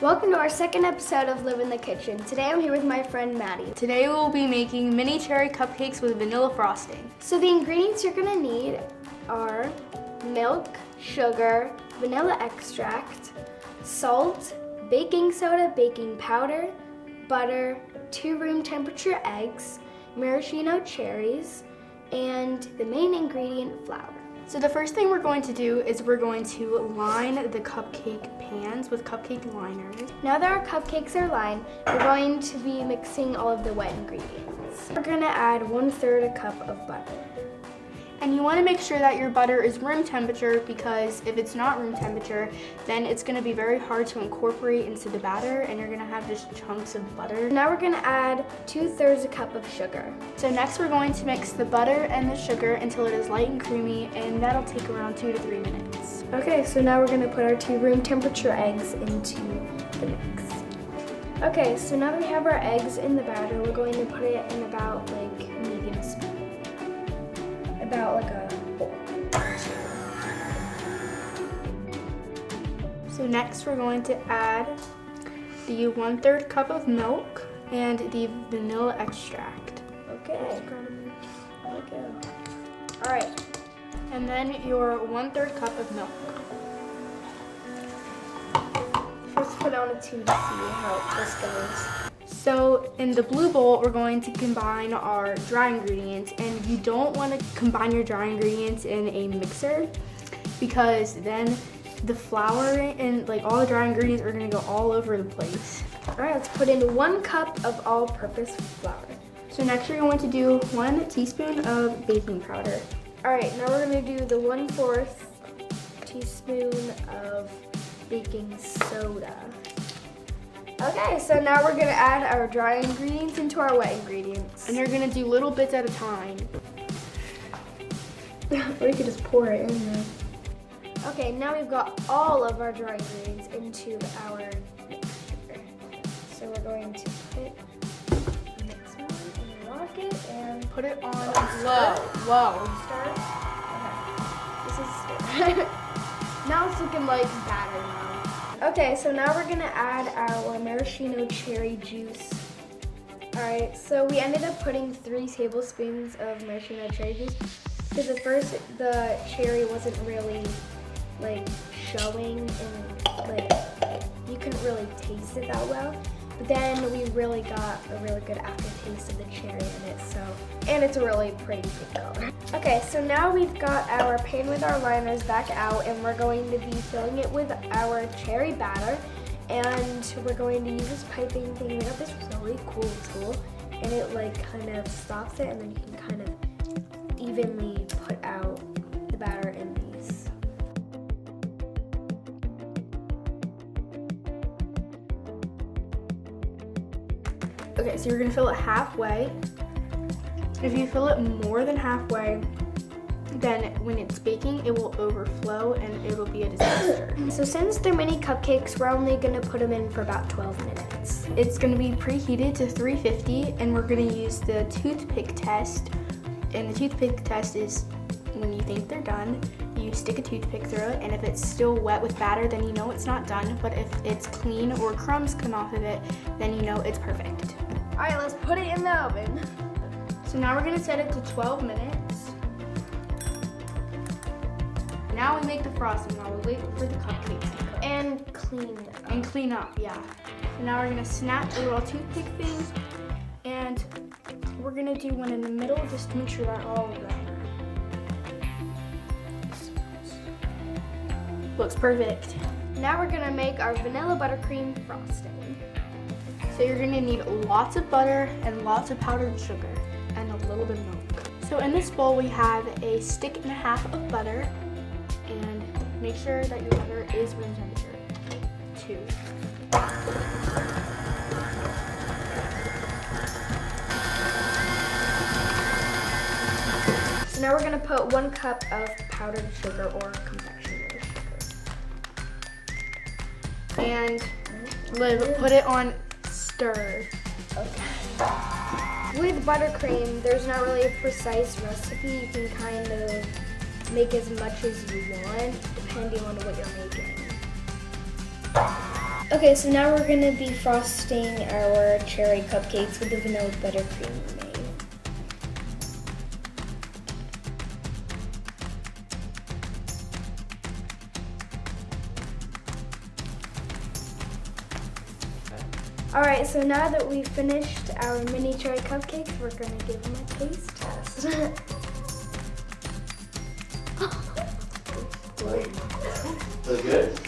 Welcome to our second episode of Live in the Kitchen. Today I'm here with my friend Maddie. Today we'll be making mini cherry cupcakes with vanilla frosting. So the ingredients you're gonna need are milk, sugar, vanilla extract, salt, baking soda, baking powder, butter, 2 room temperature eggs, maraschino cherries, and the main ingredient, flour. So the first thing we're going to do is we're going to line the cupcake pans with cupcake liners. Now that our cupcakes are lined, we're going to be mixing all of the wet ingredients. We're gonna add 1/3 a cup of butter. And you want to make sure that your butter is room temperature, because if it's not room temperature, then it's going to be very hard to incorporate into the batter and you're going to have just chunks of butter. Now we're gonna add 2/3 a cup of sugar. So next we're going to mix the butter and the sugar until it is light and creamy, and that'll take around 2 to 3 minutes. Okay, so now we're gonna put our 2 room temperature eggs into the mix. Okay, so now that we have our eggs in the batter, we're going to put it in about like medium speed. About like a bowl. So next we're going to add the 1/3 cup of milk and the vanilla extract. Okay. There we go. All right. And then your 1/3 cup of milk. Let's put on a tube to see how this goes. So in the blue bowl, we're going to combine our dry ingredients, and you don't want to combine your dry ingredients in a mixer, because then the flour and like all the dry ingredients are going to go all over the place. All right, let's put in 1 cup of all-purpose flour. So next you're going to do 1 teaspoon of baking powder. All right, now we're going to do the 1/4 teaspoon of baking soda. Okay, so now we're gonna add our dry ingredients into our wet ingredients. And you're gonna do little bits at a time. Or you could just pour it in there. Okay, now we've got all of our dry ingredients into our mixture. So we're going to put the next one and lock it and Put it on low. start. Okay, this is now it's looking like batter now. Okay, so now we're gonna add our maraschino cherry juice. All right, so we ended up putting 3 tablespoons of maraschino cherry juice because at first the cherry wasn't really like showing and like you couldn't really taste it that well. But then we really got a really good aftertaste of the cherry in it, and it's a really pretty pink color. Okay, so now we've got our pan with our liners back out, and we're going to be filling it with our cherry batter, and we're going to use this piping thing. We got this really cool tool, and it like kind of stops it, and then you can kind of evenly put out the batter in these. Okay, so you're gonna fill it halfway. If you fill it more than halfway, then when it's baking, it will overflow and it'll be a disaster. So since they're mini cupcakes, we're only gonna put them in for about 12 minutes. It's gonna be preheated to 350, and we're gonna use the toothpick test. And the toothpick test is when you think they're done, you stick a toothpick through it, and if it's still wet with batter, then you know it's not done. But if it's clean or crumbs come off of it, then you know it's perfect. All right, let's put it in the oven. So now we're gonna set it to 12 minutes. Now we make the frosting while we wait for the cupcakes to cook. And clean it up. And clean up, yeah. So now we're gonna snap the little toothpick thing, and we're gonna do one in the middle just to make sure that all of them looks perfect. Now we're gonna make our vanilla buttercream frosting. So you're gonna need lots of butter and lots of powdered sugar and a little bit of milk. So in this bowl we have a 1.5 stick of butter, and make sure that your butter is room temperature. 2. So now we're gonna put 1 cup of powdered sugar or confectionery sugar. And put it on stir. Okay. With buttercream, there's not really a precise recipe. You can kind of make as much as you want, depending on what you're making. Okay, so now we're gonna be frosting our cherry cupcakes with the vanilla buttercream we made. All right, so now that we've finished our mini cherry cupcakes, we're gonna give them a taste test. Feels good?